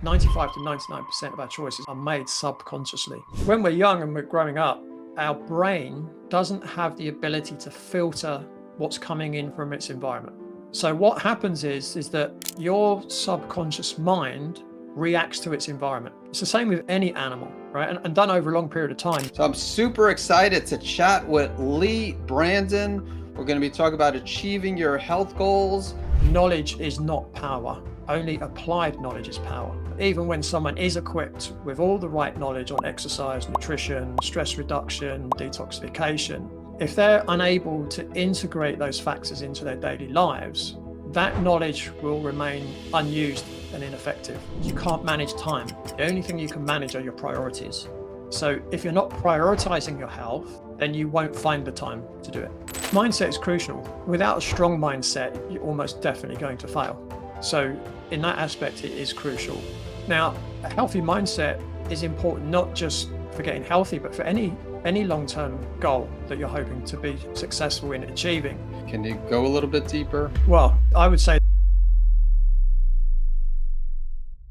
95 to 99% of our choices are made subconsciously. When we're young and we're growing up, our brain doesn't have the ability to filter what's coming in from its environment. So what happens is that your subconscious mind reacts to its environment. It's the same with any animal, right? And done over a long period of time. So I'm super excited to chat with Leigh Brandon. We're going to be talking about achieving your health goals. Knowledge is not power. Only applied knowledge is power. Even when someone is equipped with all the right knowledge on exercise, nutrition, stress reduction, detoxification, if they're unable to integrate those factors into their daily lives, that knowledge will remain unused and ineffective. You can't manage time. The only thing you can manage are your priorities. So if you're not prioritizing your health, then you won't find the time to do it. Mindset is crucial. Without a strong mindset, you're almost definitely going to fail. So in that aspect, it is crucial. Now, a healthy mindset is important not just for getting healthy, but for any long-term goal that you're hoping to be successful in achieving. Can you go a little bit deeper? Well, I would say.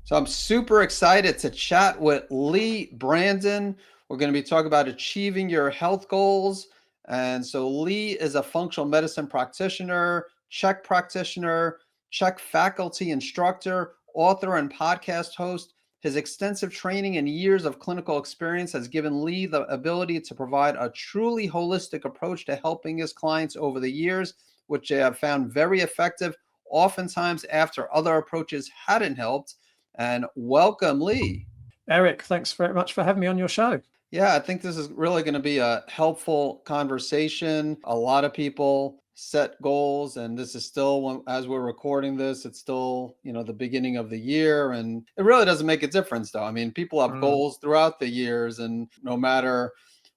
So I'm super excited to chat with Leigh Brandon. We're going to be talking about achieving your health goals. And so Leigh is a functional medicine practitioner, Czech practitioner, Czech faculty instructor, author, and podcast host. His extensive training and years of clinical experience has given Leigh the ability to provide a truly holistic approach to helping his clients over the years, which they have found very effective, oftentimes after other approaches hadn't helped. And welcome, Leigh. Eric, thanks very much for having me on your show. Yeah, I think this is really going to be a helpful conversation. A lot of people set goals, and this is still, as we're recording this, it's still, the beginning of the year, and it really doesn't make a difference though. I mean, people have goals throughout the years, and no matter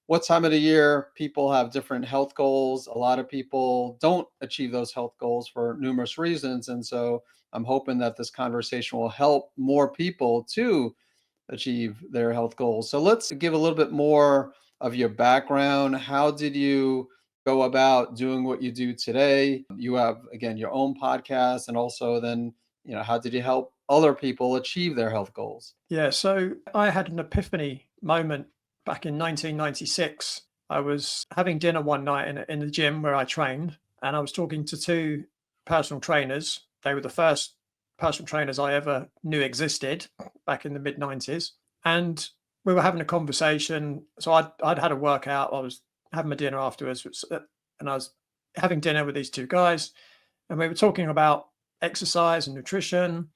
what time of the year, people have different health goals. A lot of people don't achieve those health goals for numerous reasons. And so I'm hoping that this conversation will help more people to achieve their health goals. So let's give a little bit more of your background. How did you go about doing what you do today? You have, again, your own podcast, and also then, how did you help other people achieve their health goals? Yeah, so I had an epiphany moment back in 1996. I was having dinner one night in the gym where I trained, and I was talking to two personal trainers. They were the first personal trainers I ever knew existed back in the mid-90s. And we were having a conversation. So I'd had a workout. I was having my dinner afterwards, and I was having dinner with these two guys, and we were talking about exercise and nutrition.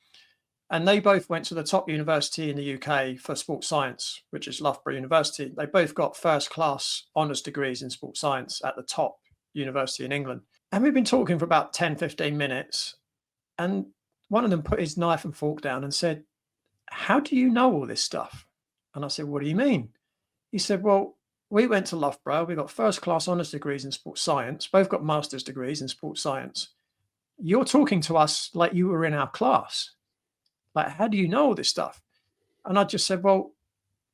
And they both went to the top university in the UK for sports science, which is Loughborough University. They both got first class honours degrees in sports science at the top university in England. And we've been talking for about 10, 15 minutes. And one of them put his knife and fork down and said, "How do you know all this stuff?" And I said, "What do you mean?" He said, "Well, we went to Loughborough. We got first class honours degrees in sports science. Both got master's degrees in sports science. You're talking to us like you were in our class. Like, how do you know all this stuff?" And I just said, "Well,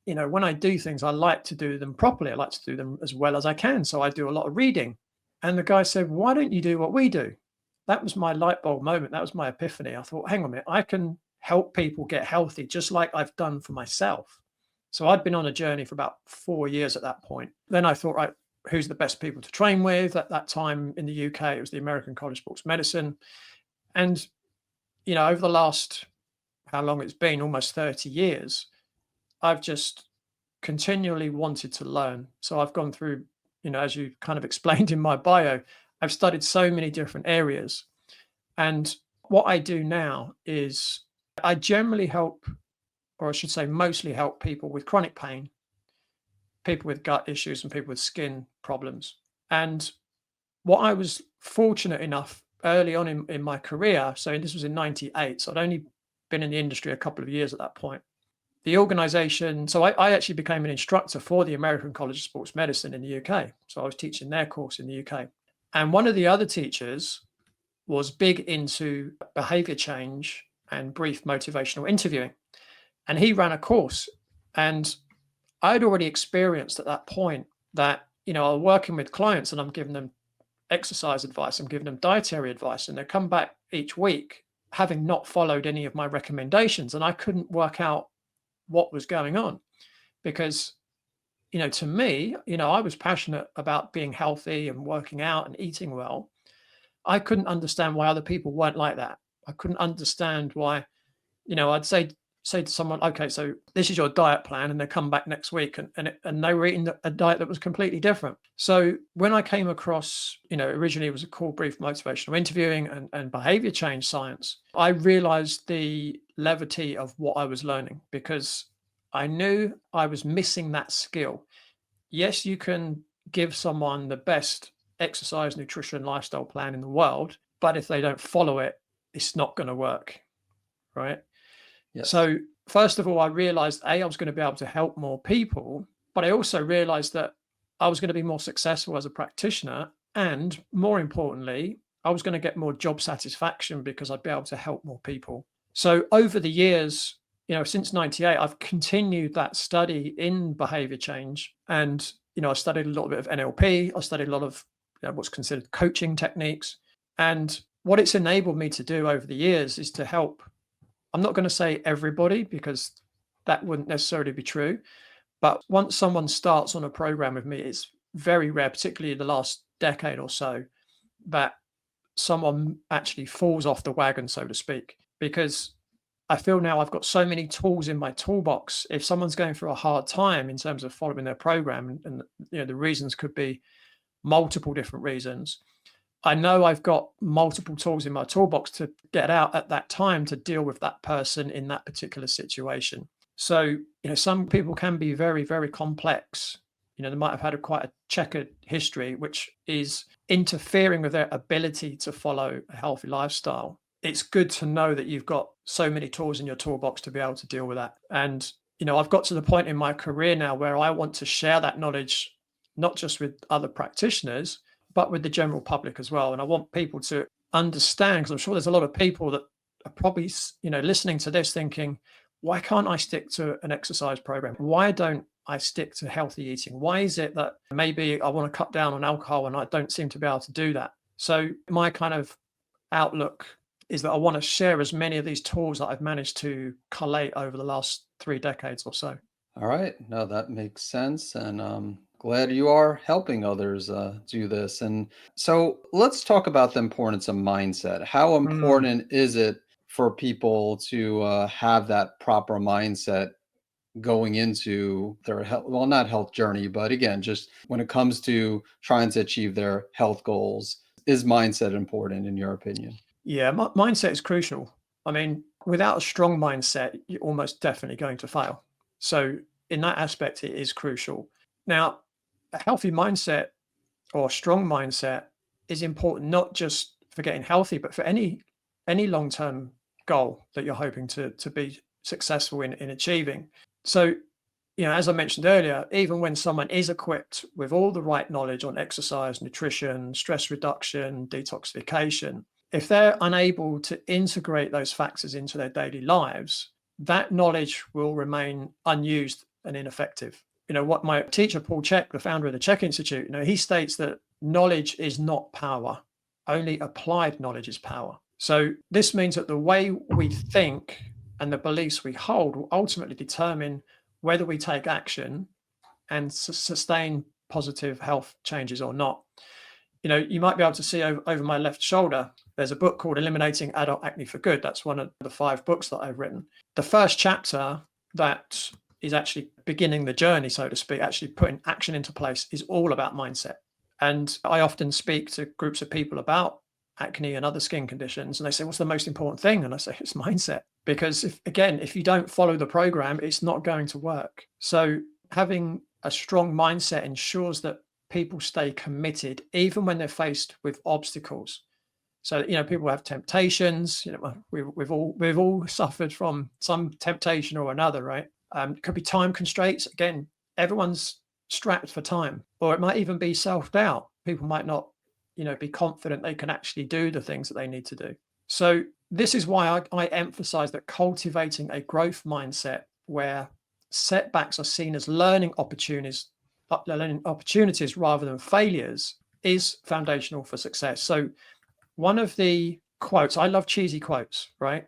when I do things, I like to do them properly. I like to do them as well as I can. So I do a lot of reading." And the guy said, "Why don't you do what we do?" That was my light bulb moment. That was my epiphany. I thought, hang on a minute, I can help people get healthy just like I've done for myself. So I'd been on a journey for about 4 years at that point. Then I thought, right, who's the best people to train with? At that time in the UK, it was the American College of Sports Medicine. And, over the last, how long it's been, almost 30 years, I've just continually wanted to learn. So I've gone through, as you kind of explained in my bio, I've studied so many different areas. And what I do now is I generally help, or I should say mostly help, people with chronic pain, people with gut issues, and people with skin problems. And what I was fortunate enough early on in my career, so this was in 98, so I'd only been in the industry a couple of years at that point. The organization, so I actually became an instructor for the American College of Sports Medicine in the UK. So I was teaching their course in the UK. And one of the other teachers was big into behavior change and brief motivational interviewing. And he ran a course. And I'd already experienced at that point that, I'm working with clients and I'm giving them exercise advice, I'm giving them dietary advice, and they come back each week having not followed any of my recommendations, and I couldn't work out what was going on because, to me, I was passionate about being healthy and working out and eating well. I couldn't understand why other people weren't like that. I couldn't understand why, I'd say to someone, okay, so this is your diet plan, and they come back next week and they were eating a diet that was completely different. So when I came across, originally it was a called brief motivational interviewing and behavior change science, I realized the levity of what I was learning because I knew I was missing that skill. Yes, you can give someone the best exercise, nutrition, lifestyle plan in the world, but if they don't follow it, it's not going to work, right? Yes. So first of all, I realized I was going to be able to help more people, but I also realized that I was going to be more successful as a practitioner. And more importantly, I was going to get more job satisfaction because I'd be able to help more people. So over the years, since 98, I've continued that study in behavior change. And, I studied a little bit of NLP. I studied a lot of what's considered coaching techniques. And what it's enabled me to do over the years is to help, I'm not going to say everybody because that wouldn't necessarily be true. But once someone starts on a program with me, it's very rare, particularly in the last decade or so, that someone actually falls off the wagon, so to speak, because I feel now I've got so many tools in my toolbox. If someone's going through a hard time in terms of following their program, and the reasons could be multiple different reasons, I know I've got multiple tools in my toolbox to get out at that time to deal with that person in that particular situation. So, some people can be very, very complex. They might have had quite a checkered history, which is interfering with their ability to follow a healthy lifestyle. It's good to know that you've got so many tools in your toolbox to be able to deal with that. And, I've got to the point in my career now where I want to share that knowledge, not just with other practitioners, but with the general public as well. And I want people to understand, because I'm sure there's a lot of people that are probably, listening to this thinking, why can't I stick to an exercise program? Why don't I stick to healthy eating? Why is it that maybe I want to cut down on alcohol and I don't seem to be able to do that? So my kind of outlook is that I want to share as many of these tools that I've managed to collate over the last 3 decades or so. All right. No, that makes sense. And glad you are helping others do this. And so let's talk about the importance of mindset. How important is it for people to have that proper mindset going into their health, well, not health journey, but again, just when it comes to trying to achieve their health goals? Is mindset important in your opinion? Yeah, mindset is crucial. I mean, without a strong mindset, you're almost definitely going to fail. So in that aspect, it is crucial. Now, a healthy mindset or a strong mindset is important not just for getting healthy, but for any long-term goal that you're hoping to be successful in achieving. So, as I mentioned earlier, even when someone is equipped with all the right knowledge on exercise, nutrition, stress reduction, detoxification, if they're unable to integrate those factors into their daily lives, that knowledge will remain unused and ineffective. What my teacher, Paul Chek, the founder of the Chek Institute, he states that knowledge is not power. Only applied knowledge is power. So this means that the way we think and the beliefs we hold will ultimately determine whether we take action and sustain positive health changes or not. You might be able to see over my left shoulder, there's a book called Eliminating Adult Acne for Good. That's one of the 5 books that I've written. The first chapter that is actually beginning the journey, so to speak, actually putting action into place, is all about mindset. And I often speak to groups of people about acne and other skin conditions, and they say, what's the most important thing? And I say, it's mindset. Because if you don't follow the program, it's not going to work. So having a strong mindset ensures that people stay committed, even when they're faced with obstacles. So, people have temptations, we've all suffered from some temptation or another, right? It could be time constraints. Again, everyone's strapped for time, or it might even be self-doubt. People might not, be confident they can actually do the things that they need to do. So this is why I emphasize that cultivating a growth mindset where setbacks are seen as learning opportunities rather than failures is foundational for success. So one of the quotes. I love cheesy quotes, right?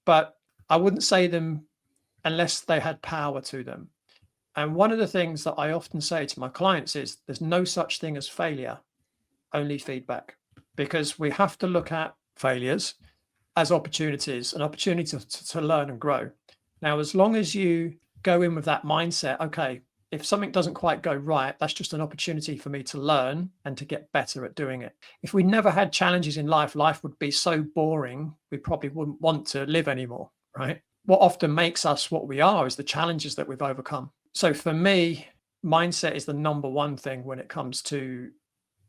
But I wouldn't say them unless they had power to them. And one of the things that I often say to my clients is there's no such thing as failure, only feedback, because we have to look at failures as opportunities, an opportunity to learn and grow. Now, as long as you go in with that mindset, okay, if something doesn't quite go right, that's just an opportunity for me to learn and to get better at doing it. If we never had challenges in life, life would be so boring, we probably wouldn't want to live anymore, right? What often makes us what we are is the challenges that we've overcome. So for me, mindset is the number one thing when it comes to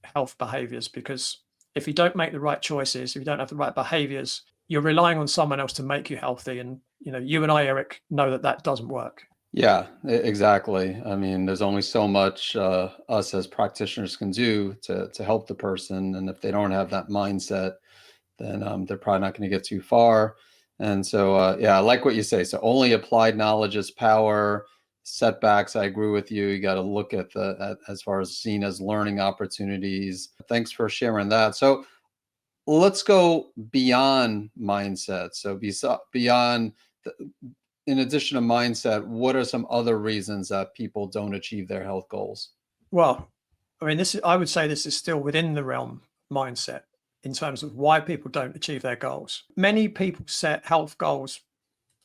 health behaviors, because if you don't make the right choices, if you don't have the right behaviors, you're relying on someone else to make you healthy. And, you and I, Eric, know that that doesn't work. Yeah, exactly. I mean, there's only so much us as practitioners can do to help the person. And if they don't have that mindset, then they're probably not going to get too far. And so, yeah, I like what you say. So only applied knowledge is power. Setbacks, I agree with you. You got to look at as far as seen as learning opportunities. Thanks for sharing that. So let's go beyond mindset. So beyond in addition to mindset, what are some other reasons that people don't achieve their health goals? Well, I mean, I would say this is still within the realm mindset in terms of why people don't achieve their goals. Many people set health goals,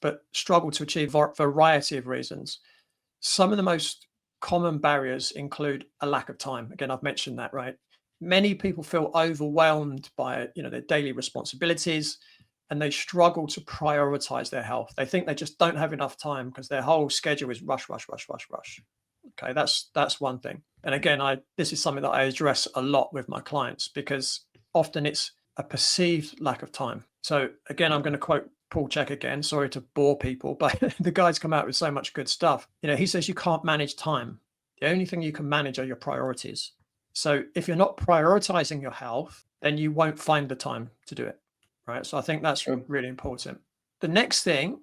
but struggle to achieve a variety of reasons. Some of the most common barriers include a lack of time. Again, I've mentioned that, right? Many people feel overwhelmed by, their daily responsibilities, and they struggle to prioritize their health. They think they just don't have enough time because their whole schedule is rush, rush, rush, rush, rush. Okay, that's one thing. And again, this is something that I address a lot with my clients, because often it's a perceived lack of time. So again, I'm going to quote Paul Check again. Sorry to bore people, but the guy's come out with so much good stuff. He says you can't manage time. The only thing you can manage are your priorities. So if you're not prioritizing your health, then you won't find the time to do it, right? So I think that's really important. The next thing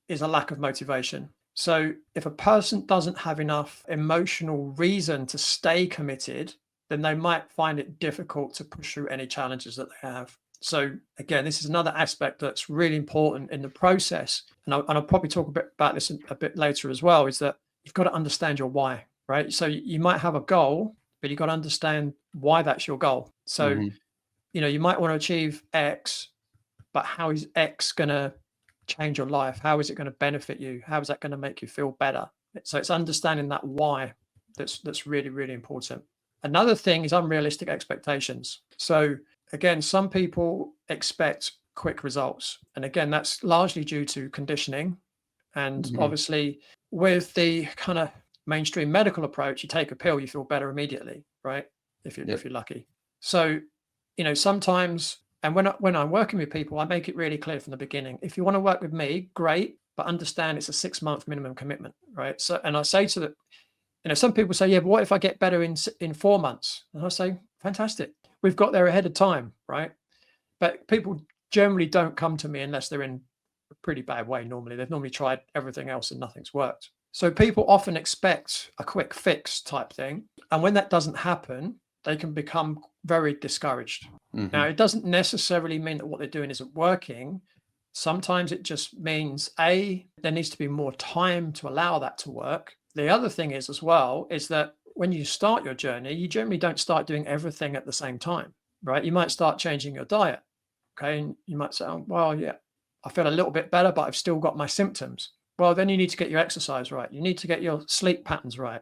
is a lack of motivation. So if a person doesn't have enough emotional reason to stay committed, then they might find it difficult to push through any challenges that they have. So again, this is another aspect that's really important in the process. And I'll probably talk a bit about this a bit later as well, is that you've got to understand your why, right? So you might have a goal, but you've got to understand why that's your goal. So, you might want to achieve X, but how is X going to change your life? How is it going to benefit you? How is that going to make you feel better? So it's understanding that why that's really, really important. Another thing is unrealistic expectations. So again, some people expect quick results. And again, that's largely due to conditioning. And obviously with the kind of mainstream medical approach, you take a pill, you feel better immediately, right? If you're lucky. So, sometimes, and when I'm working with people, I make it really clear from the beginning. If you want to work with me, great, but understand it's a 6-month minimum commitment, right? So, and I say to the, some people say, yeah, but what if I get better in 4 months? And I say, fantastic. We've got there ahead of time, right? But people generally don't come to me unless they're in a pretty bad way. Normally, they've normally tried everything else and nothing's worked. So people often expect a quick fix type thing. And when that doesn't happen, they can become very discouraged. Now, it doesn't necessarily mean that what they're doing isn't working. Sometimes it just means, there needs to be more time to allow that to work. The other thing is as well, is that when you start your journey, you generally don't start doing everything at the same time, right? You might start changing your diet. Okay. And you might say, oh, well, yeah, I feel a little bit better, but I've still got my symptoms. Well, then you need to get your exercise right. You need to get your sleep patterns right.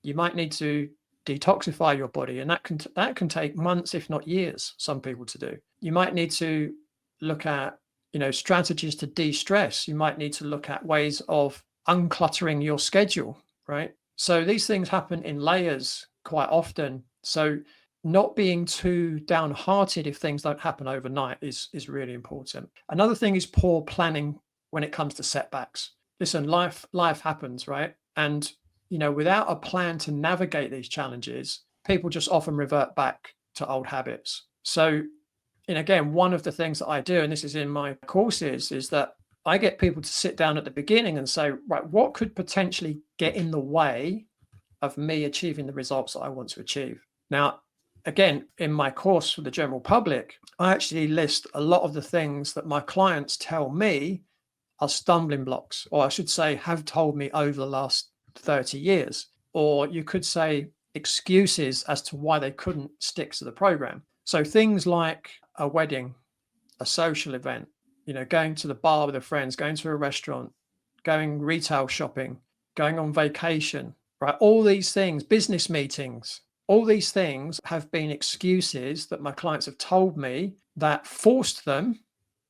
You might need to detoxify your body, and that can take months, if not years, some people to do. You might need to look at, strategies to de-stress. You might need to look at ways of uncluttering your schedule, right? So these things happen in layers quite often. So not being too downhearted if things don't happen overnight is really important. Another thing is poor planning when it comes to setbacks. Listen, life happens, right? And, without a plan to navigate these challenges, people just often revert back to old habits. So, and again, one of the things that I do, and this is in my courses, is that I get people to sit down at the beginning and say, right, what could potentially get in the way of me achieving the results that I want to achieve? Now, again, in my course for the general public, I actually list a lot of the things that my clients tell me are stumbling blocks, or I should say, have told me over the last 30 years. Or you could say excuses as to why they couldn't stick to the program. So things like a wedding, a social event, going to the bar with their friends, going to a restaurant, going retail shopping, going on vacation, right? All these things, business meetings, all these things have been excuses that my clients have told me that forced them.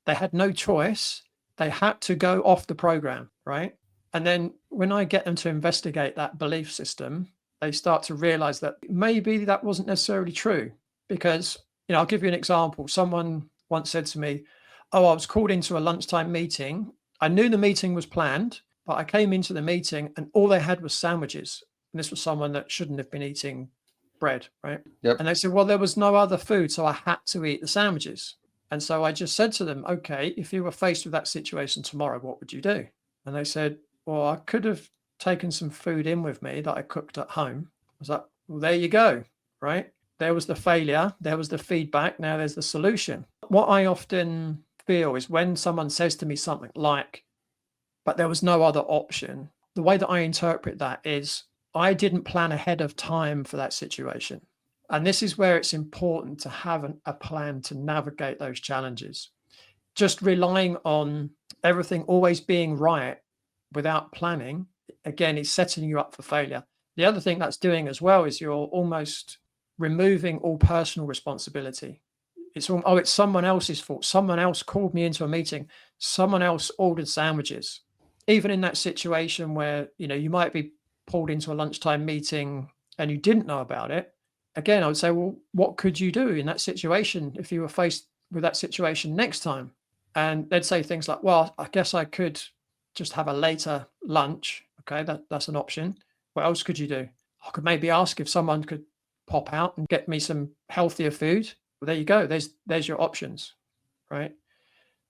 They had no choice. They had to go off the program, right? And then when I get them to investigate that belief system, they start to realize that maybe that wasn't necessarily true. Because, I'll give you an example. Someone once said to me, "Oh, I was called into a lunchtime meeting. I knew the meeting was planned, but I came into the meeting and all they had was sandwiches." And this was someone that shouldn't have been eating bread, right? Yep. And they said, "Well, there was no other food, so I had to eat the sandwiches." And so I just said to them, "Okay, if you were faced with that situation tomorrow, what would you do?" And they said, "Well, I could have taken some food in with me that I cooked at home." I was like, "Well, there you go," right? There was the failure, there was the feedback, now there's the solution. What I often feel is when someone says to me something like, "But there was no other option," the way that I interpret that is I didn't plan ahead of time for that situation. And this is where it's important to have a plan to navigate those challenges. Just relying on everything always being right without planning, again, is setting you up for failure. The other thing that's doing as well is you're almost removing all personal responsibility. It's someone else's fault. Someone else called me into a meeting. Someone else ordered sandwiches. Even in that situation where, you might be pulled into a lunchtime meeting and you didn't know about it. Again, I would say, well, what could you do in that situation if you were faced with that situation next time? And they'd say things like, "Well, I guess I could just have a later lunch." Okay, that's an option. What else could you do? I could maybe ask if someone could pop out and get me some healthier food. Well, there you go. There's your options, right?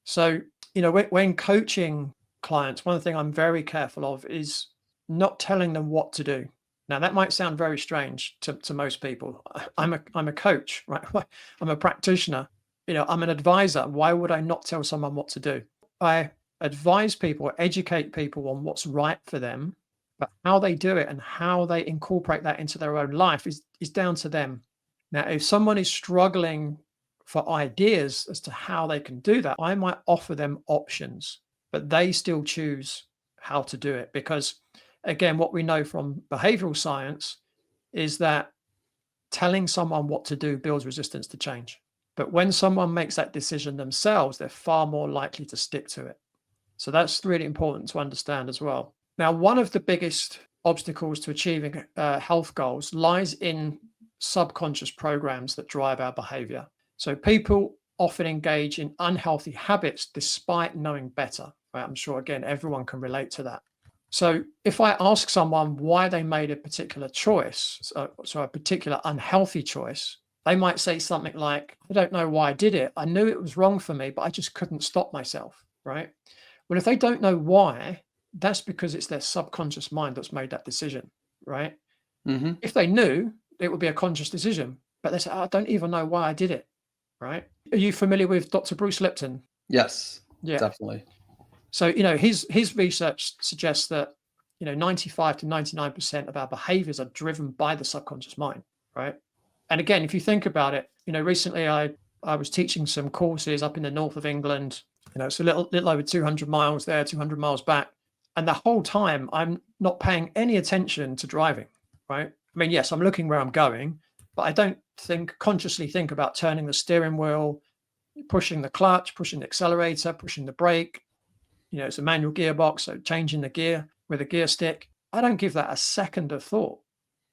So, when coaching clients, one thing I'm very careful of is not telling them what to do. Now, that might sound very strange to most people. I'm a coach, right? I'm a practitioner. I'm an advisor. Why would I not tell someone what to do? I advise people, educate people on what's right for them, but how they do it and how they incorporate that into their own life is down to them. Now, if someone is struggling for ideas as to how they can do that, I might offer them options, but they still choose how to do it. Because again, what we know from behavioral science is that telling someone what to do builds resistance to change. But when someone makes that decision themselves, they're far more likely to stick to it. So that's really important to understand as well. Now, one of the biggest obstacles to achieving health goals lies in subconscious programs that drive our behavior. So people often engage in unhealthy habits despite knowing better. Right? I'm sure, again, everyone can relate to that. So if I ask someone why they made a particular choice, so a particular unhealthy choice, they might say something like, "I don't know why I did it. I knew it was wrong for me, but I just couldn't stop myself," right? Well, if they don't know why, that's because it's their subconscious mind that's made that decision, right? Mm-hmm. If they knew, it would be a conscious decision, but they say, "I don't even know why I did it," right? Are you familiar with Dr. Bruce Lipton? Yes, Yeah. definitely. So, his research suggests that, 95 to 99% of our behaviors are driven by the subconscious mind, right? And again, if you think about it, recently I was teaching some courses up in the north of England. It's a little over 200 miles there, 200 miles back. And the whole time I'm not paying any attention to driving, right? I mean, yes, I'm looking where I'm going, but I don't consciously think about turning the steering wheel, pushing the clutch, pushing the accelerator, pushing the brake. It's a manual gearbox, so changing the gear with a gear stick. I don't give that a second of thought,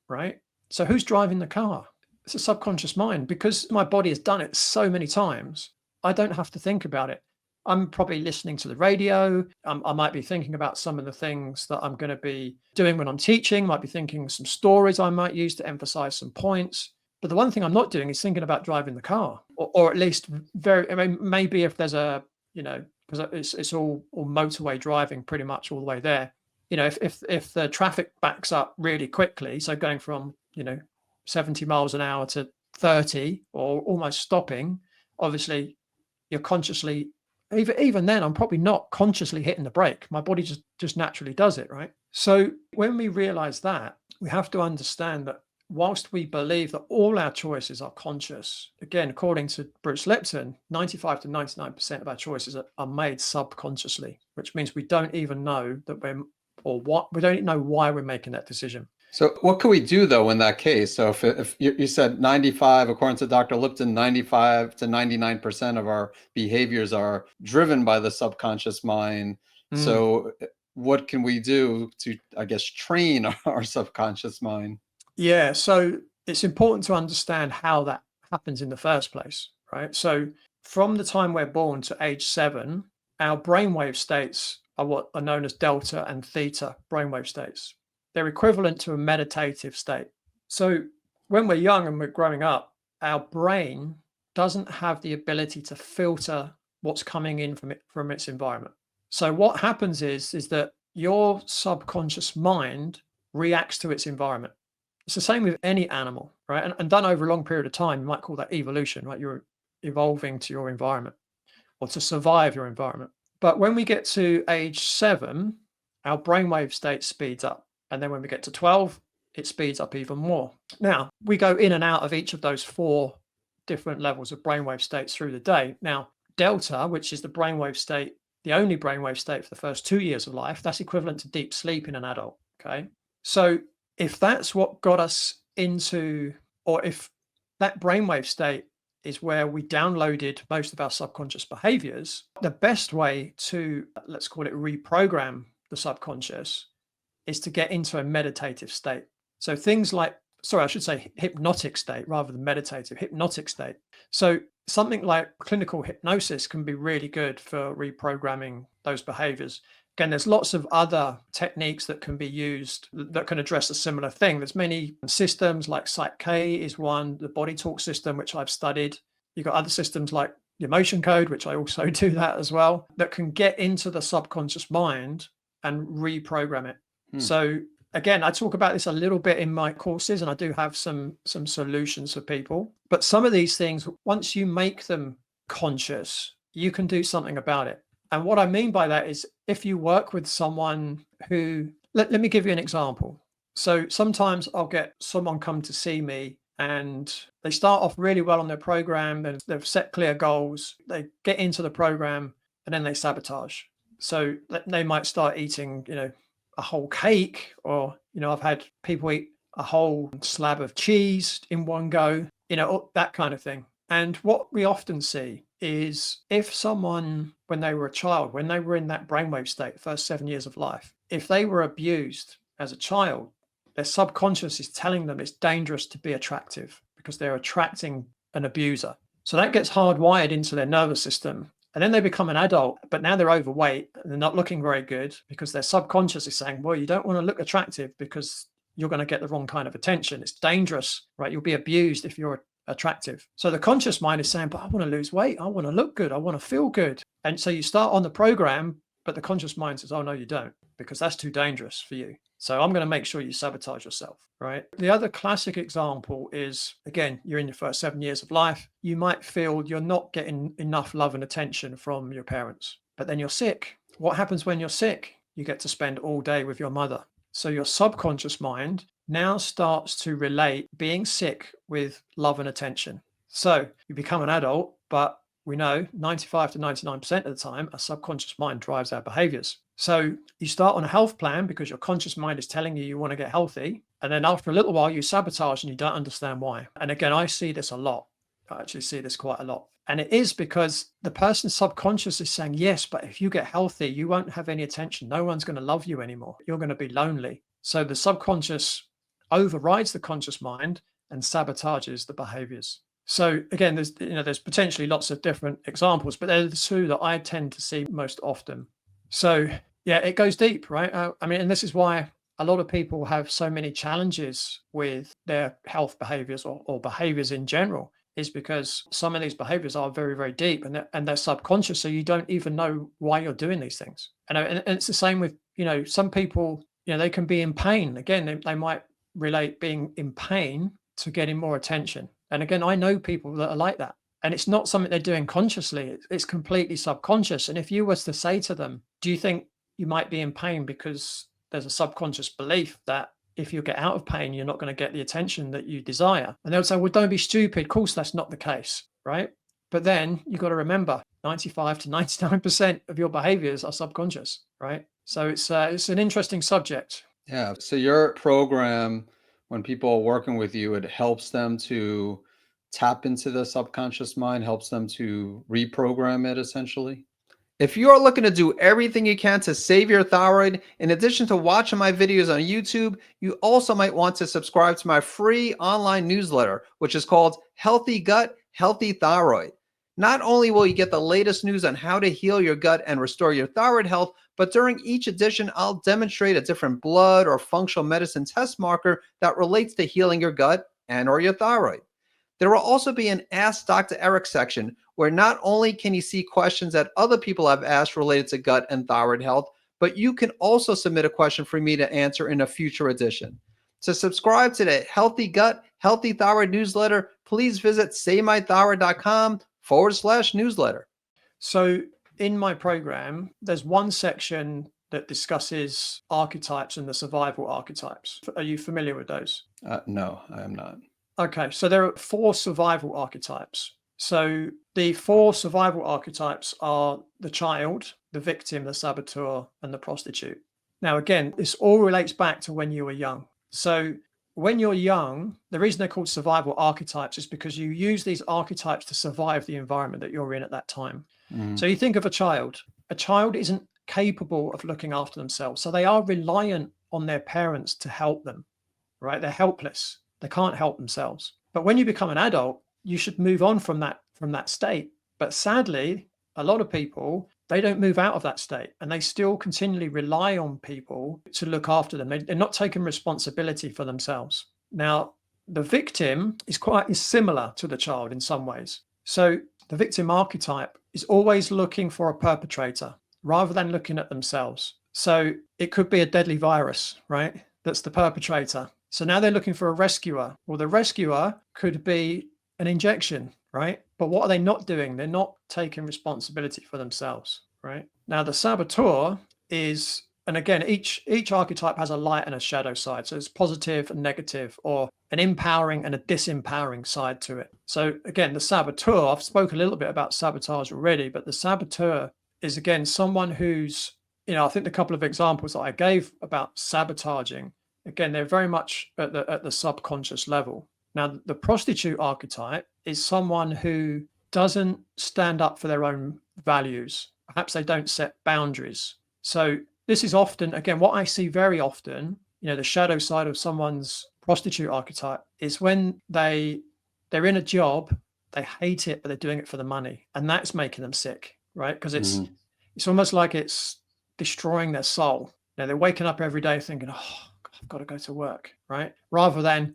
right? So who's driving the car? It's a subconscious mind. Because my body has done it so many times, I don't have to think about it. I'm probably listening to the radio. I might be thinking about some of the things that I'm going to be doing when I'm teaching. Might be thinking some stories I might use to emphasize some points. But the one thing I'm not doing is thinking about driving the car, or at least maybe if there's because it's all motorway driving pretty much all the way there. If the traffic backs up really quickly, so going from 70 miles an hour to 30 or almost stopping, obviously you're consciously, even then, I'm probably not consciously hitting the brake. My body just naturally does it, right? So when we realize that, we have to understand that whilst we believe that all our choices are conscious, again, according to Bruce Lipton, 95 to 99% of our choices are made subconsciously, which means we don't even know that we don't even know why we're making that decision. So what can we do though in that case? So if you said 95, according to Dr. Lipton, 95 to 99% of our behaviors are driven by the subconscious mind. So what can we do to, I guess, train our subconscious mind? Yeah, so it's important to understand how that happens in the first place, right? So from the time we're born to age 7, our brainwave states are what are known as delta and theta brainwave states. They're equivalent to a meditative state. So when we're young and we're growing up, our brain doesn't have the ability to filter what's coming in from its environment. So what happens is that your subconscious mind reacts to its environment. It's the same with any animal, right? And done over a long period of time, you might call that evolution, right? You're evolving to your environment or to survive your environment. But when we get to age 7, our brainwave state speeds up. And then when we get to 12, it speeds up even more. Now, we go in and out of each of those 4 different levels of brainwave states through the day. Now, delta, which is the brainwave state, the only brainwave state for the first 2 years of life, that's equivalent to deep sleep in an adult, okay? So if that's what got us into, or if that brainwave state is where we downloaded most of our subconscious behaviors, the best way to, let's call it, reprogram the subconscious is to get into a meditative state. So things like, sorry, I should say hypnotic state rather than meditative, hypnotic state. So something like clinical hypnosis can be really good for reprogramming those behaviors. Again, there's lots of other techniques that can be used that can address a similar thing. There's many systems like Psych-K is one, the body talk system, which I've studied. You've got other systems like the emotion code, which I also do that as well, that can get into the subconscious mind and reprogram it. So again, I talk about this a little bit in my courses, and I do have some solutions for people. But some of these things, once you make them conscious, you can do something about it. And what I mean by that is if you work with someone who, let me give you an example. So sometimes I'll get someone come to see me and they start off really well on their program, and they've set clear goals, they get into the program, and then they sabotage. So they might start eating, a whole cake, or, I've had people eat a whole slab of cheese in one go, that kind of thing. And what we often see is if someone, when they were a child, when they were in that brainwave state, first 7 years of life, if they were abused as a child, their subconscious is telling them it's dangerous to be attractive because they're attracting an abuser. So that gets hardwired into their nervous system. And then they become an adult, but now they're overweight and they're not looking very good because their subconscious is saying, well, you don't want to look attractive because you're going to get the wrong kind of attention. It's dangerous, right? You'll be abused if you're attractive. So the conscious mind is saying, but I want to lose weight. I want to look good. I want to feel good. And so you start on the program, but the conscious mind says, oh, no, you don't, because that's too dangerous for you. So I'm going to make sure you sabotage yourself, right? The other classic example is, again, you're in your first 7 years of life. You might feel you're not getting enough love and attention from your parents, but then you're sick. What happens when you're sick? You get to spend all day with your mother. So your subconscious mind now starts to relate being sick with love and attention. So you become an adult, but we know 95 to 99% of the time, our subconscious mind drives our behaviors. So you start on a health plan because your conscious mind is telling you want to get healthy. And then after a little while, you sabotage and you don't understand why. And again, I see this a lot. I actually see this quite a lot. And it is because the person's subconscious is saying, yes, but if you get healthy, you won't have any attention. No one's going to love you anymore. You're going to be lonely. So the subconscious overrides the conscious mind and sabotages the behaviors. So again, there's potentially lots of different examples, but they're the two that I tend to see most often. So yeah, it goes deep, right? And this is why a lot of people have so many challenges with their health behaviors or behaviors in general, is because some of these behaviors are very, very deep and they're subconscious. So you don't even know why you're doing these things. And it's the same with, some people, they can be in pain. Again, they might relate being in pain to getting more attention. And again, I know people that are like that. And it's not something they're doing consciously. It's completely subconscious. And if you was to say to them, do you think you might be in pain because there's a subconscious belief that if you get out of pain, you're not going to get the attention that you desire? And they'll say, well, don't be stupid. Of course, that's not the case, right? But then you've got to remember 95 to 99% of your behaviors are subconscious, right? So it's an interesting subject. Yeah. So your program, when people are working with you, it helps them to tap into the subconscious mind, helps them to reprogram it essentially. If you are looking to do everything you can to save your thyroid, in addition to watching my videos on YouTube, you also might want to subscribe to my free online newsletter, which is called Healthy Gut, Healthy Thyroid. Not only will you get the latest news on how to heal your gut and restore your thyroid health, but during each edition, I'll demonstrate a different blood or functional medicine test marker that relates to healing your gut and or your thyroid. There will also be an Ask Dr. Eric section where not only can you see questions that other people have asked related to gut and thyroid health, but you can also submit a question for me to answer in a future edition. To subscribe to the Healthy Gut, Healthy Thyroid newsletter, please visit savemythyroid.com/newsletter. So in my program, there's one section that discusses archetypes and the survival archetypes. Are you familiar with those? No, I am not. Okay, so there are 4 survival archetypes. So the 4 survival archetypes are the child, the victim, the saboteur, and the prostitute. Now, again, this all relates back to when you were young. So when you're young, the reason they're called survival archetypes is because you use these archetypes to survive the environment that you're in at that time. So you think of a child isn't capable of looking after themselves. So they are reliant on their parents to help them, right? They're helpless. They can't help themselves. But when you become an adult, you should move on from that state. But sadly, a lot of people, they don't move out of that state and they still continually rely on people to look after them. They're not taking responsibility for themselves. Now, the victim is similar to the child in some ways. So the victim archetype is always looking for a perpetrator rather than looking at themselves. So it could be a deadly virus, right? That's the perpetrator. So now they're looking for a rescuer. Well, the rescuer could be an injection, right? But what are they not doing? They're not taking responsibility for themselves, right? Now the saboteur is, and again, each archetype has a light and a shadow side. So it's positive and negative, or an empowering and a disempowering side to it. So again, the saboteur, I've spoken a little bit about sabotage already, but the saboteur is again someone who's, I think the couple of examples that I gave about sabotaging, again, they're very much at the subconscious level. Now, the prostitute archetype is someone who doesn't stand up for their own values. Perhaps they don't set boundaries. So this is often, again, what I see very often, the shadow side of someone's prostitute archetype is when they're in a job, they hate it, but they're doing it for the money. And that's making them sick, right? Because it's almost like it's destroying their soul. They're waking up every day thinking, oh, I've got to go to work, right? Rather than,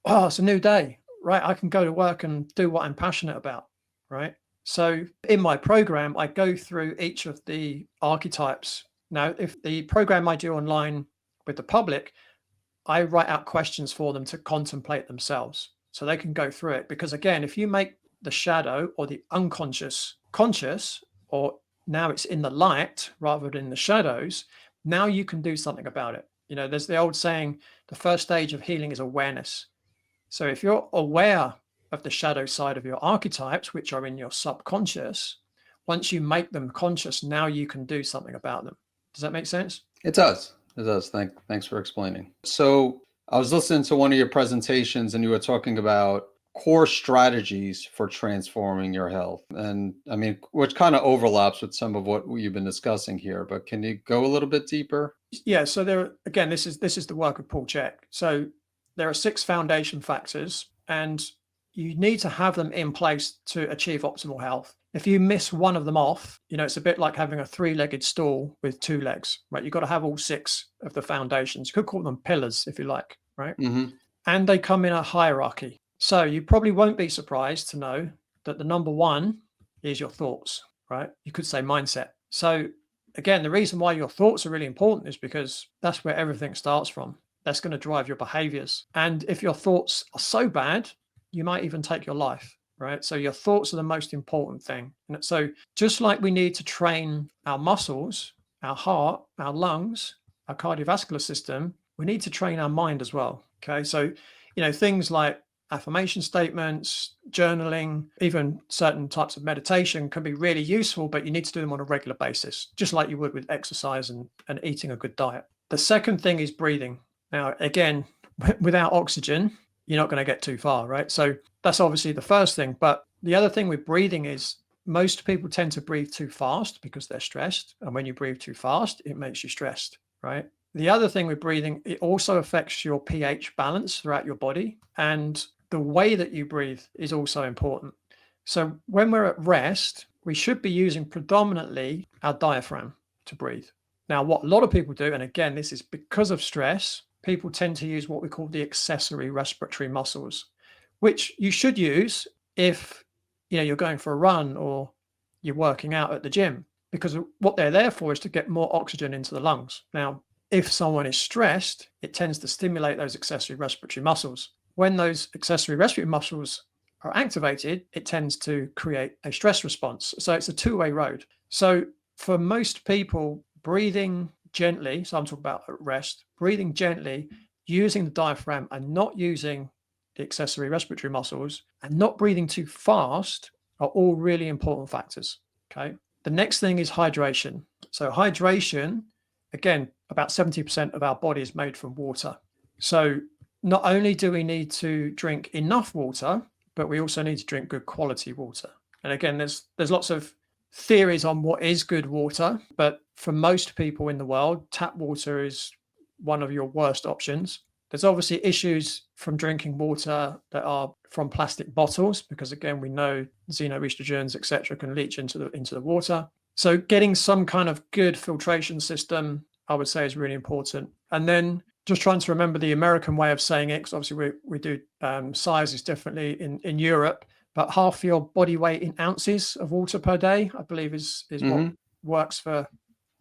oh, it's a new day, right? I can go to work and do what I'm passionate about, right? So in my program, I go through each of the archetypes. Now, if the program I do online with the public, I write out questions for them to contemplate themselves so they can go through it. Because again, if you make the shadow or the unconscious conscious, or now it's in the light rather than in the shadows, now you can do something about it. There's the old saying, the first stage of healing is awareness. So if you're aware of the shadow side of your archetypes, which are in your subconscious, once you make them conscious, now you can do something about them. Does that make sense? It does. It does. Thanks for explaining. So I was listening to one of your presentations and you were talking about core strategies for transforming your health. And I mean, which kind of overlaps with some of what you've been discussing here, but can you go a little bit deeper? Yeah. So this is the work of Paul Chek. So there are 6 foundation factors and you need to have them in place to achieve optimal health. If you miss one of them off, it's a bit like having a 3-legged stool with 2 legs, right? You've got to have all 6 of the foundations. You could call them pillars if you like, right? And they come in a hierarchy. So you probably won't be surprised to know that the number 1 is your thoughts, right? You could say mindset. So again, the reason why your thoughts are really important is because that's where everything starts from. That's going to drive your behaviors. And if your thoughts are so bad, you might even take your life, right? So your thoughts are the most important thing. And so just like we need to train our muscles, our heart, our lungs, our cardiovascular system, we need to train our mind as well. Okay. So, things like affirmation statements, journaling, even certain types of meditation can be really useful, but you need to do them on a regular basis, just like you would with exercise and eating a good diet. The second thing is breathing. Now, again, without oxygen, you're not going to get too far, right? So that's obviously the first thing. But the other thing with breathing is most people tend to breathe too fast because they're stressed. And when you breathe too fast, it makes you stressed, right? The other thing with breathing, it also affects your pH balance throughout your body. And the way that you breathe is also important. So when we're at rest, we should be using predominantly our diaphragm to breathe. Now, what a lot of people do, and again, this is because of stress, people tend to use what we call the accessory respiratory muscles, which you should use if you're going for a run or you're working out at the gym, because what they're there for is to get more oxygen into the lungs. Now, if someone is stressed, it tends to stimulate those accessory respiratory muscles. When those accessory respiratory muscles are activated, it tends to create a stress response. So it's a two-way road. So for most people, breathing gently, so I'm talking about at rest, breathing gently, using the diaphragm and not using the accessory respiratory muscles, and not breathing too fast are all really important factors. Okay. The next thing is hydration. So hydration, again, about 70% of our body is made from water. So not only do we need to drink enough water, but we also need to drink good quality water. And again, there's lots of theories on what is good water, but for most people in the world, tap water is one of your worst options. There's obviously issues from drinking water that are from plastic bottles, because again, we know xenoestrogens, etc., can leach into the water. So getting some kind of good filtration system, I would say, is really important. And then just trying to remember the American way of saying it, because obviously we do sizes differently in Europe, but half your body weight in ounces of water per day, I believe is what works for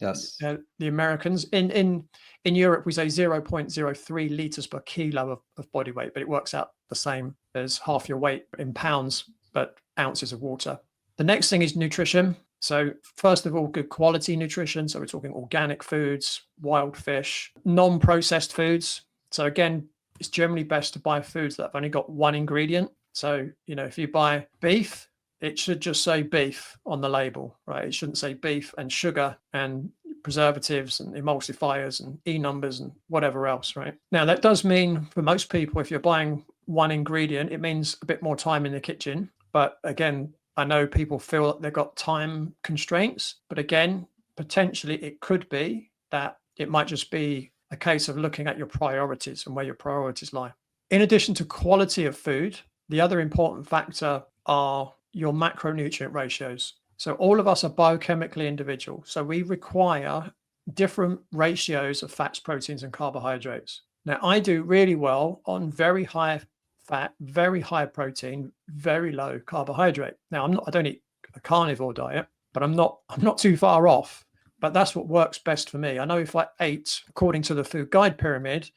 the Americans. In Europe, we say 0.03 liters per kilo of body weight, but it works out the same as half your weight in pounds, but ounces of water. The next thing is nutrition. So first of all, good quality nutrition. So we're talking organic foods, wild fish, non-processed foods. So again, it's generally best to buy foods that have only got one ingredient. So, if you buy beef, it should just say beef on the label, right? It shouldn't say beef and sugar and preservatives and emulsifiers and E numbers and whatever else, right? Now, that does mean for most people, if you're buying one ingredient, it means a bit more time in the kitchen. But again, I know people feel that they've got time constraints, but again, potentially it could be that it might just be a case of looking at your priorities and where your priorities lie. In addition to quality of food, the other important factor are your macronutrient ratios. So all of us are biochemically individual. So we require different ratios of fats, proteins, and carbohydrates. Now, I do really well on very high fat, very high protein, very low carbohydrate. Now, I don't eat a carnivore diet, but I'm not too far off. But that's what works best for me. I know if I ate according to the food guide pyramid,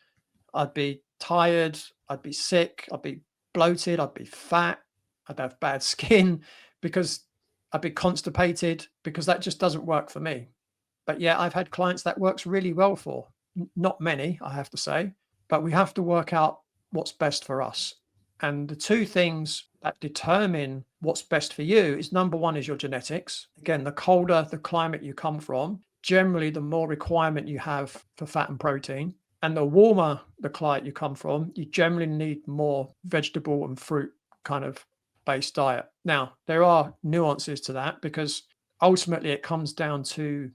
I'd be tired, I'd be sick, I'd be bloated, I'd be fat, I'd have bad skin, because I'd be constipated, because that just doesn't work for me. But yeah, I've had clients that works really well for. Not many, I have to say, but we have to work out what's best for us. And the two things that determine what's best for you is, number one is your genetics. Again, the colder the climate you come from, generally the more requirement you have for fat and protein. And the warmer the climate you come from, you generally need more vegetable and fruit kind of based diet. Now, there are nuances to that, because ultimately it comes down to,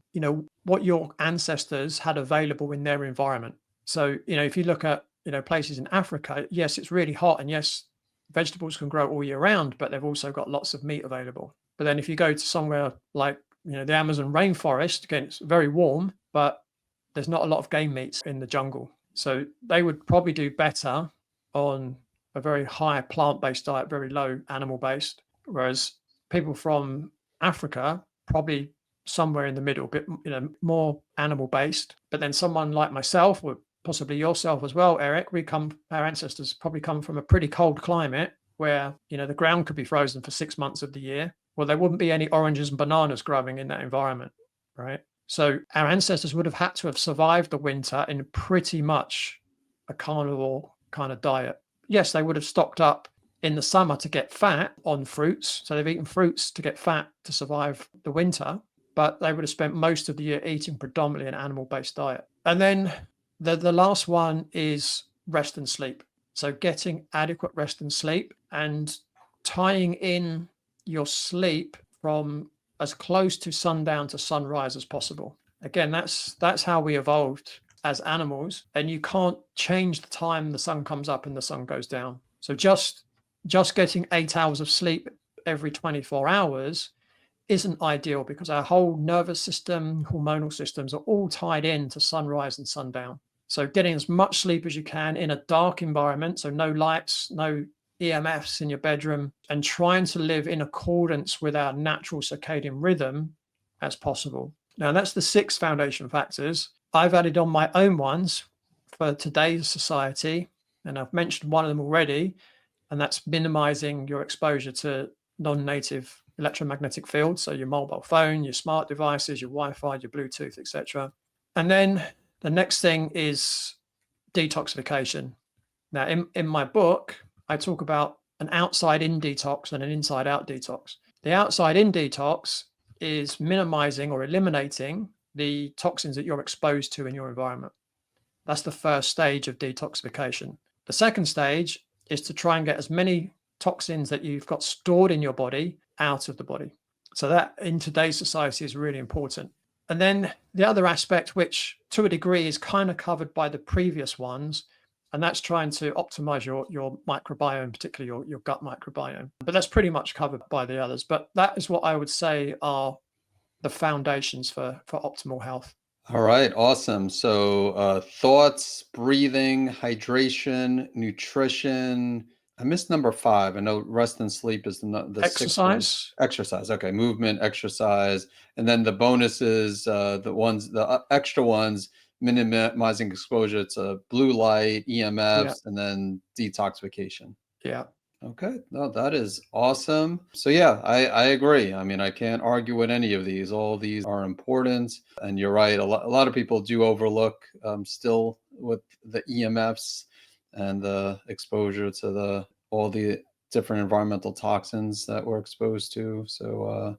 what your ancestors had available in their environment. So, if you look at, places in Africa, yes, it's really hot, and yes, vegetables can grow all year round, but they've also got lots of meat available. But then if you go to somewhere like, the Amazon rainforest, again, it's very warm, but there's not a lot of game meats in the jungle. So they would probably do better on a very high plant-based diet, very low animal-based, whereas people from Africa probably somewhere in the middle, a bit more animal-based. But then someone like myself, or possibly yourself as well, Eric, our ancestors probably come from a pretty cold climate where, the ground could be frozen for 6 months of the year. Well, there wouldn't be any oranges and bananas growing in that environment, right? So our ancestors would have had to have survived the winter in pretty much a carnivore kind of diet. Yes, they would have stocked up in the summer to get fat on fruits. So they've eaten fruits to get fat to survive the winter, but they would have spent most of the year eating predominantly an animal-based diet. And then the last one is rest and sleep. So getting adequate rest and sleep and tying in your sleep from as close to sundown to sunrise as possible. Again, that's how we evolved as animals, and you can't change the time the sun comes up and the sun goes down. So just getting 8 hours of sleep every 24 hours isn't ideal, because our whole nervous system, hormonal systems are all tied in to sunrise and sundown. So getting as much sleep as you can in a dark environment, so no lights, no EMFs in your bedroom, and trying to live in accordance with our natural circadian rhythm as possible. Now, that's the 6 foundation factors. I've added on my own ones for today's society, and I've mentioned one of them already, and that's minimizing your exposure to non-native electromagnetic fields, so your mobile phone, your smart devices, your Wi-Fi, your Bluetooth, etc. And then the next thing is detoxification. Now, in my book, I talk about an outside-in detox and an inside-out detox. The outside-in detox is minimizing or eliminating the toxins that you're exposed to in your environment. That's the first stage of detoxification. The second stage is to try and get as many toxins that you've got stored in your body out of the body. So that in today's society is really important. And then the other aspect, which to a degree is kind of covered by the previous ones, and that's trying to optimize your microbiome, particularly your gut microbiome. But that's pretty much covered by the others. But that is what I would say are the foundations for optimal health. All right, awesome. So thoughts, breathing, hydration, nutrition. I missed number 5. I know rest and sleep is the 6th one. Exercise. Exercise. Okay, movement, exercise, and then the bonuses, the extra ones, minimizing exposure to blue light, EMFs, and then detoxification. Yeah. Okay, no, that is awesome. So yeah, I agree. I mean, I can't argue with any of these. All these are important, and you're right. A lot of people do overlook still with the EMFs and the exposure to all the different environmental toxins that we're exposed to. So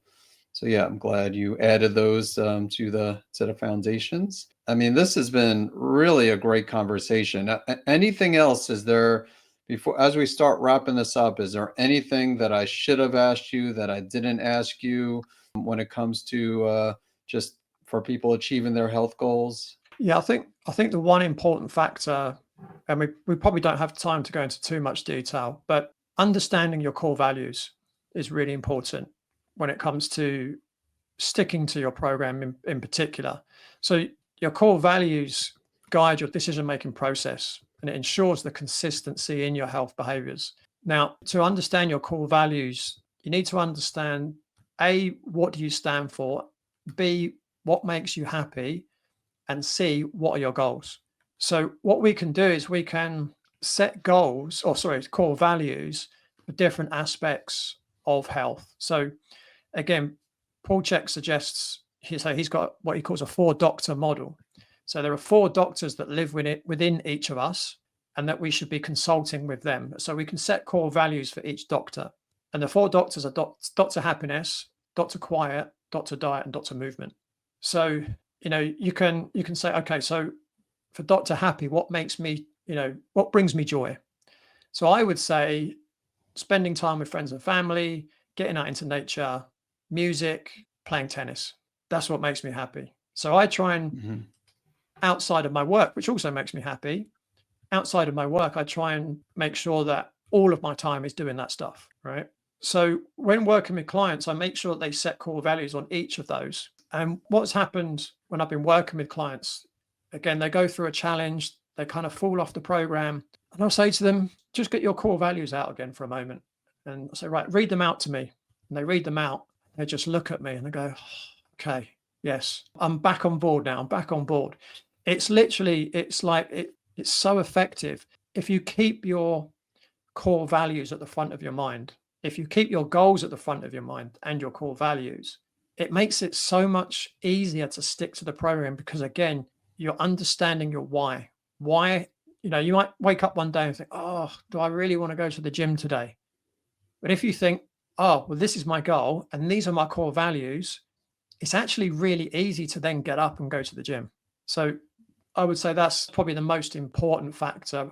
yeah, I'm glad you added those to the foundations. I mean, this has been really a great conversation. Anything else? Is there? Before, as we start wrapping this up, is there anything that I should have asked you that I didn't ask you when it comes to just for people achieving their health goals? Yeah, I think the one important factor, and we probably don't have time to go into too much detail, but understanding your core values is really important when it comes to sticking to your program in particular. So your core values guide your decision-making process, and it ensures the consistency in your health behaviors. Now, to understand your core values, you need to understand A, what do you stand for? B, what makes you happy? And C, what are your goals? So what we can do is we can set goals, core values for different aspects of health. So again, Paul Chek suggests, he's got what he calls a 4-doctor model. So there are 4 doctors that live within each of us, and that we should be consulting with them. So we can set core values for each doctor. And the 4 doctors are Dr. Happiness, Dr. Quiet, Dr. Diet, and Dr. Movement. So, you can say, okay, so for Dr. Happy, what makes me, what brings me joy? So I would say spending time with friends and family, getting out into nature, music, playing tennis. That's what makes me happy. So I try and outside of my work, which also makes me happy, outside of my work, I try and make sure that all of my time is doing that stuff, right? So when working with clients, I make sure that they set core values on each of those. And what's happened when I've been working with clients, again, they go through a challenge, they kind of fall off the program, and I'll say to them, just get your core values out again for a moment. And I'll say, right, read them out to me. And they read them out. They just look at me and they go, okay, yes, I'm back on board now. I'm back on board. It's literally, it's so effective. If you keep your core values at the front of your mind, if you keep your goals at the front of your mind and your core values, it makes it so much easier to stick to the program because, again, you're understanding your why. Why, you might wake up one day and think, oh, do I really want to go to the gym today? But if you think, oh, well, this is my goal and these are my core values, it's actually really easy to then get up and go to the gym. So I would say that's probably the most important factor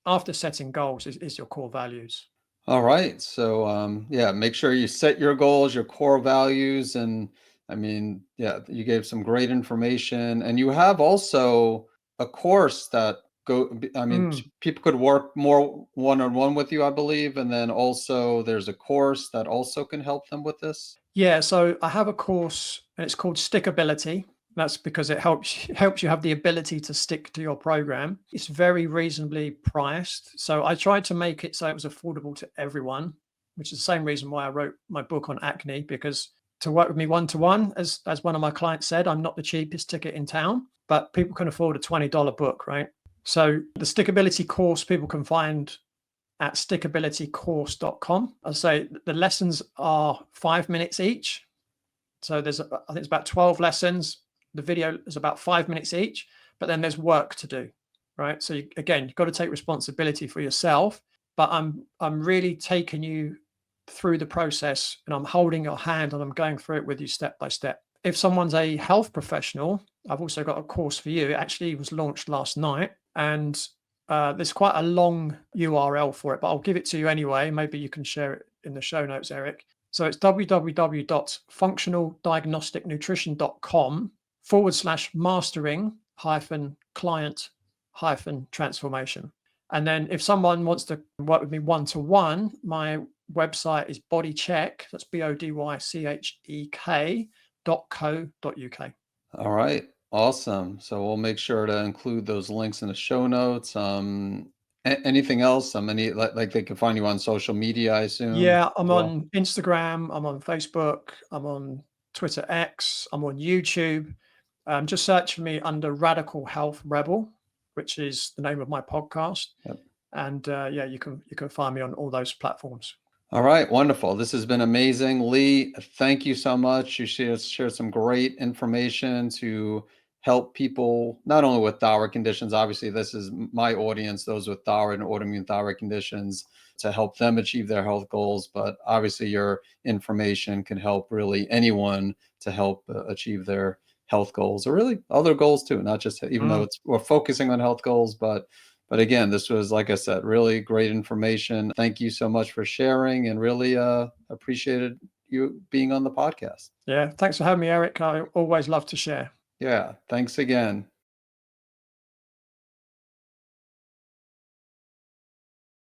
after setting goals is your core values. All right. So, yeah, make sure you set your goals, your core values. And I mean, yeah, you gave some great information. And you have also a course that Mm. people could work more one-on-one with you, I believe. And then also there's a course that also can help them with this. Yeah, so I have a course and it's called Stickability. That's because it helps you have the ability to stick to your program. It's very reasonably priced. So I tried to make it so it was affordable to everyone, which is the same reason why I wrote my book on acne, because to work with me one-to-one, as one of my clients said, I'm not the cheapest ticket in town, but people can afford a $20 book, right? So the Stickability course people can find at stickabilitycourse.com. I'll say the lessons are 5 minutes each. So I think it's about 12 lessons. The video is about 5 minutes each, but then there's work to do, right? So again, you've got to take responsibility for yourself, but I'm really taking you through the process and I'm holding your hand and I'm going through it with you step by step. If someone's a health professional, I've also got a course for you. It actually was launched last night and there's quite a long URL for it, but I'll give it to you anyway. Maybe you can share it in the show notes, Eric. So it's www.functionaldiagnosticnutrition.com/mastering-client-transformation. And then if someone wants to work with me one-to-one, my website is bodycheck, that's BODYCHEK.co.uk. All right. Awesome. So we'll make sure to include those links in the show notes. Anything else? Like they can find you on social media, I assume. Yeah, I'm As well. on Instagram, I'm on Facebook, I'm on Twitter X, I'm on YouTube. Just search for me under Radical Health Rebel, which is the name of my podcast. Yep. And yeah, you can find me on all those platforms. All right, wonderful. This has been amazing. Leigh, thank you so much. You shared some great information to help people not only with thyroid conditions. Obviously, this is my audience, those with thyroid and autoimmune thyroid conditions, to help them achieve their health goals. But obviously, your information can help really anyone to help achieve their health goals or really other goals too, not just even though we're focusing on health goals, but again, this was, like I said, really great information. Thank you so much for sharing and really appreciated you being on the podcast. Yeah, thanks for having me, Eric. I always love to share. Yeah, thanks again.